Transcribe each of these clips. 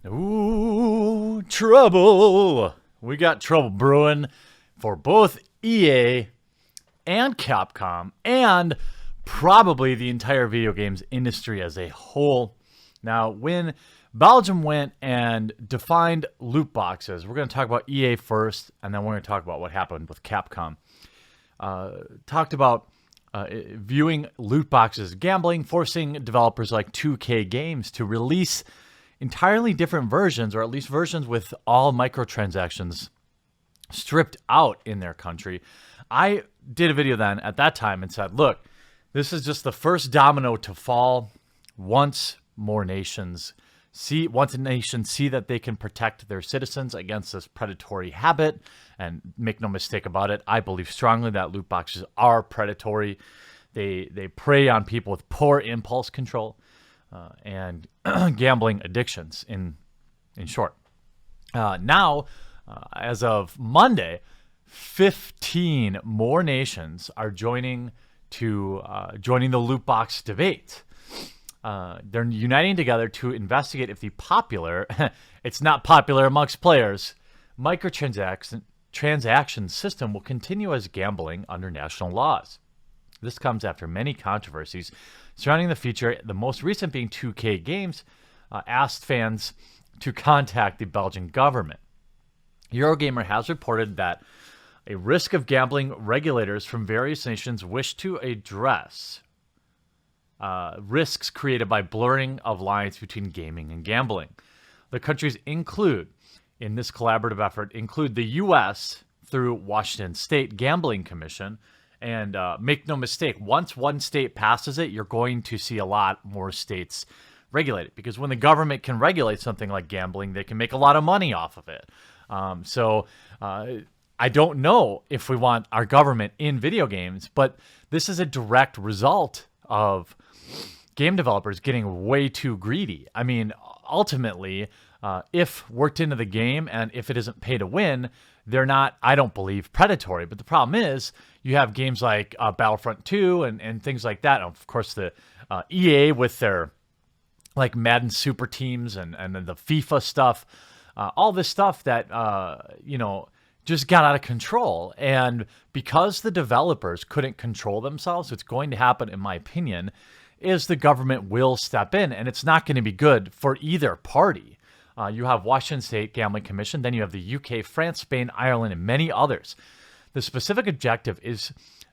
Ooh, trouble. We got trouble brewing for both EA and Capcom and probably the entire video games industry as a whole. Now, when Belgium went and defined loot boxes, we're going to talk about EA first, and then we're going to talk about what happened with Capcom. Talked about viewing loot boxes as gambling, forcing developers like 2K Games to release entirely different versions, or at least versions with all microtransactions stripped out in their country. I did a video then at that time and said, look, this is just the first domino to fall. Once a nation see that they can protect their citizens against this predatory habit, and make no mistake about it, I believe strongly that loot boxes are predatory. They prey on people with poor impulse control and gambling addictions, in short. Now, as of Monday, 15 more nations are joining the loot box debate. They're uniting together to investigate if the popular, it's not popular amongst players, microtransaction system will continue as gambling under national laws. This comes after many controversies surrounding the feature, the most recent being 2K Games asked fans to contact the Belgian government. Eurogamer has reported that a risk of gambling regulators from various nations wish to address risks created by blurring of lines between gaming and gambling. The countries in this collaborative effort include the U.S. through Washington State Gambling Commission. And make no mistake, once one state passes it, you're going to see a lot more states regulate it. Because when the government can regulate something like gambling, they can make a lot of money off of it. So I don't know if we want our government in video games, but this is a direct result of game developers getting way too greedy. I mean, ultimately, if worked into the game and if it isn't pay to win, they're not, I don't believe, predatory. But the problem is you have games like Battlefront 2 and things like that. And of course, the EA with their like Madden Super Teams and then the FIFA stuff, all this stuff that, just got out of control. And because the developers couldn't control themselves, what's going to happen, in my opinion, is the government will step in, and it's not going to be good for either party. You have Washington State Gambling Commission, then you have the UK, France, Spain, Ireland, and many others. The specific objective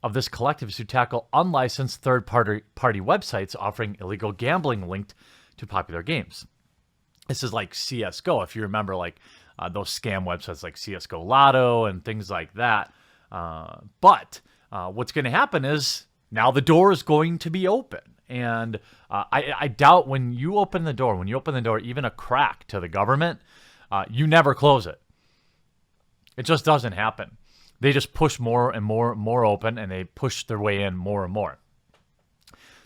of this collective is to tackle unlicensed third-party websites offering illegal gambling linked to popular games. This is like CSGO, if you remember, like those scam websites like CSGO Lotto and things like that. But what's going to happen is now the door is going to be open. And I doubt when you open the door, even a crack to the government, you never close it. It just doesn't happen. They just push more and more open, and they push their way in more and more.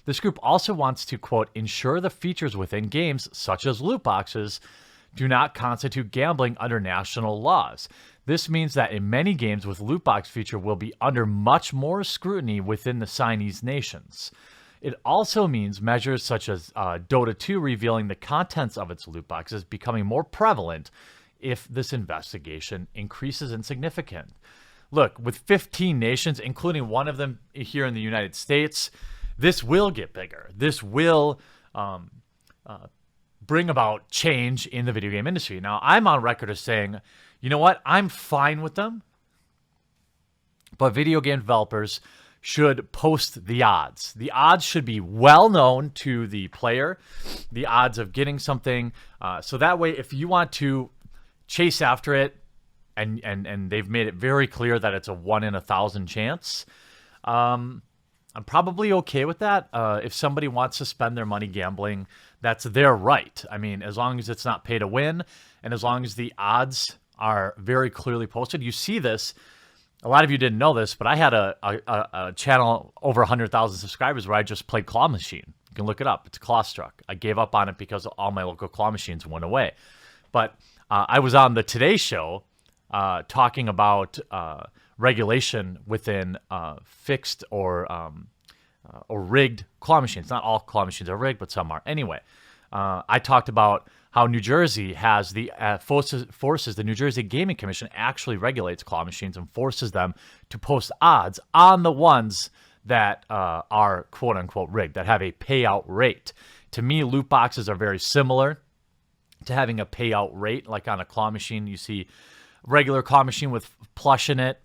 This group also wants to, quote, ensure the features within games, such as loot boxes, do not constitute gambling under national laws. This means that in many games with loot box feature will be under much more scrutiny within the signees nations. It also means measures such as Dota 2 revealing the contents of its loot boxes becoming more prevalent if this investigation increases in significance. Look, with 15 nations, including one of them here in the United States, this will get bigger. This will bring about change in the video game industry. Now, I'm on record as saying, you know what? I'm fine with them, but video game developers should post the odds. The odds should be well known to the player, the odds of getting something. So that way, if you want to chase after it, and they've made it very clear that it's a 1 in 1,000 chance, I'm probably okay with that. If somebody wants to spend their money gambling, that's their right. I mean, as long as it's not pay to win, and as long as the odds are very clearly posted. You see this. A lot of you didn't know this, but I had a channel over 100,000 subscribers where I just played claw machine. You can look it up. It's Clawstruck. I gave up on it because all my local claw machines went away. But I was on the Today Show talking about regulation within fixed or rigged claw machines. Not all claw machines are rigged, but some are. Anyway, I talked about how New Jersey has the forces the New Jersey Gaming Commission actually regulates claw machines and forces them to post odds on the ones that are quote unquote rigged, that have a payout rate. To me, loot boxes are very similar to having a payout rate. Like on a claw machine, you see regular claw machine with plush in it,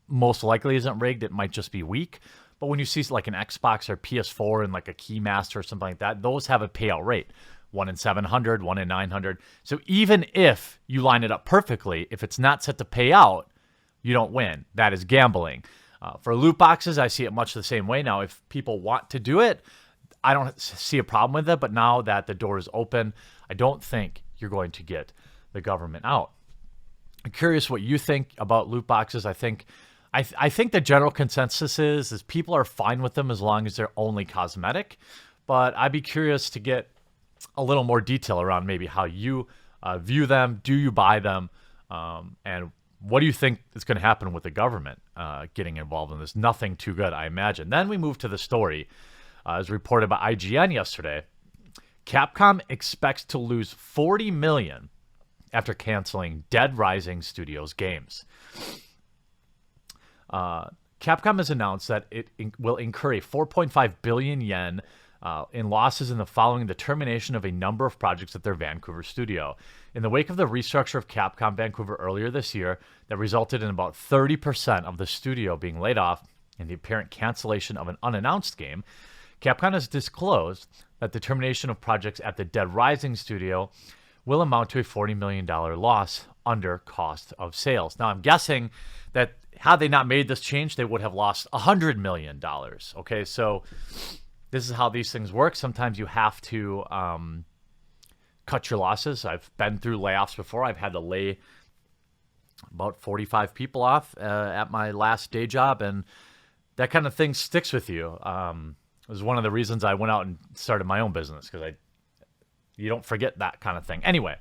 most likely isn't rigged. It might just be weak. But when you see like an Xbox or PS4 and like a Keymaster or something like that, those have a payout rate. 1 in 700, 1 in 900. So even if you line it up perfectly, if it's not set to pay out, you don't win. That is gambling. For loot boxes, I see it much the same way. Now, if people want to do it, I don't see a problem with it. But now that the door is open, I don't think you're going to get the government out. I'm curious what you think about loot boxes. I think the general consensus is people are fine with them as long as they're only cosmetic. But I'd be curious to get a little more detail around maybe how you view them. Do you buy them? And what do you think is going to happen with the government getting involved in this? Nothing too good, I imagine. Then we move to the story. As reported by IGN yesterday, Capcom expects to lose $40 million after canceling Dead Rising Studios games. Capcom has announced that it will incur a 4.5 billion yen in losses following the termination of a number of projects at their Vancouver studio. In the wake of the restructure of Capcom Vancouver earlier this year that resulted in about 30% of the studio being laid off and the apparent cancellation of an unannounced game, Capcom has disclosed that the termination of projects at the Dead Rising studio will amount to a $40 million loss under cost of sales. Now, I'm guessing that had they not made this change, they would have lost $100 million. Okay, so this is how these things work. Sometimes you have to cut your losses. I've been through layoffs before. I've had to lay about 45 people off at my last day job, and that kind of thing sticks with you. It was one of the reasons I went out and started my own business, because you don't forget that kind of thing. Anyway,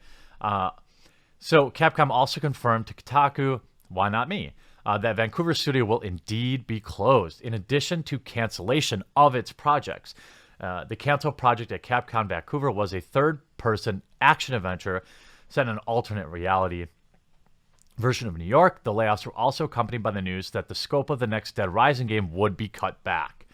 so Capcom also confirmed to Kotaku, why not me, that Vancouver studio will indeed be closed, in addition to cancellation of its projects. The Kanto project at Capcom Vancouver was a third-person action-adventure set in an alternate reality version of New York. The layoffs were also accompanied by the news that the scope of the next Dead Rising game would be cut back.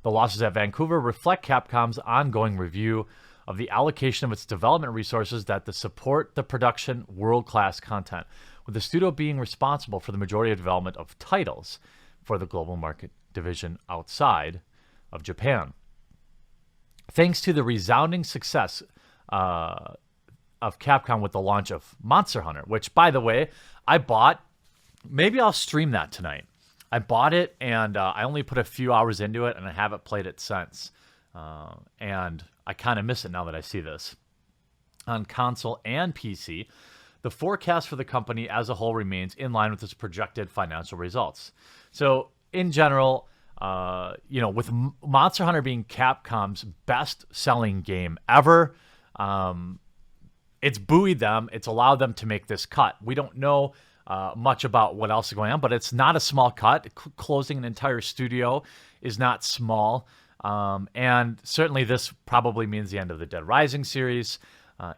The losses at Vancouver reflect Capcom's ongoing review of the allocation of its development resources that support the production world-class content, with the studio being responsible for the majority of development of titles for the global market division outside of Japan. Thanks to the resounding success of Capcom with the launch of Monster Hunter, which, by the way, I bought. Maybe I'll stream that tonight. I bought it, and I only put a few hours into it, and I haven't played it since. And I kind of miss it now that I see this. On console and PC, the forecast for the company as a whole remains in line with its projected financial results. So, in general, with Monster Hunter being Capcom's best-selling game ever, it's buoyed them. It's allowed them to make this cut. We don't know much about what else is going on, but it's not a small cut. Closing an entire studio is not small. And certainly this probably means the end of the Dead Rising series.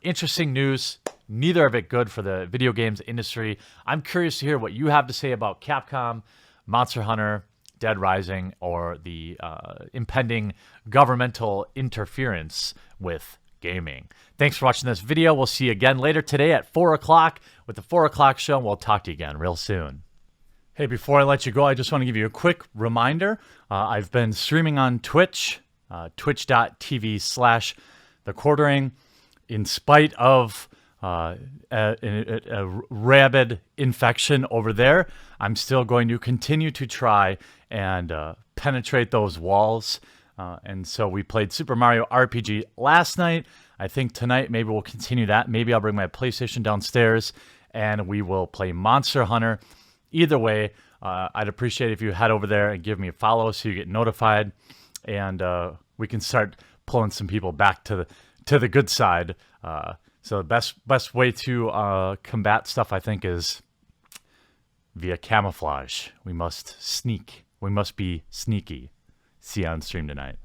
Interesting news. Neither of it good for the video games industry. I'm curious to hear what you have to say about Capcom, Monster Hunter, Dead Rising, or the impending governmental interference with gaming. Thanks for watching this video. We'll see you again later today at 4 o'clock with the 4 o'clock show, and we'll talk to you again real soon. Hey, before I let you go, I just want to give you a quick reminder. I've been streaming on Twitch, twitch.tv/The Quartering. In spite of a rabid infection over there, I'm still going to continue to try and penetrate those walls. And so we played Super Mario RPG last night. I think tonight maybe we'll continue that. Maybe I'll bring my PlayStation downstairs and we will play Monster Hunter. Either way, I'd appreciate if you head over there and give me a follow so you get notified, and we can start pulling some people back to the good side. So the best way to combat stuff, I think, is via camouflage. We must sneak. We must be sneaky. See you on stream tonight.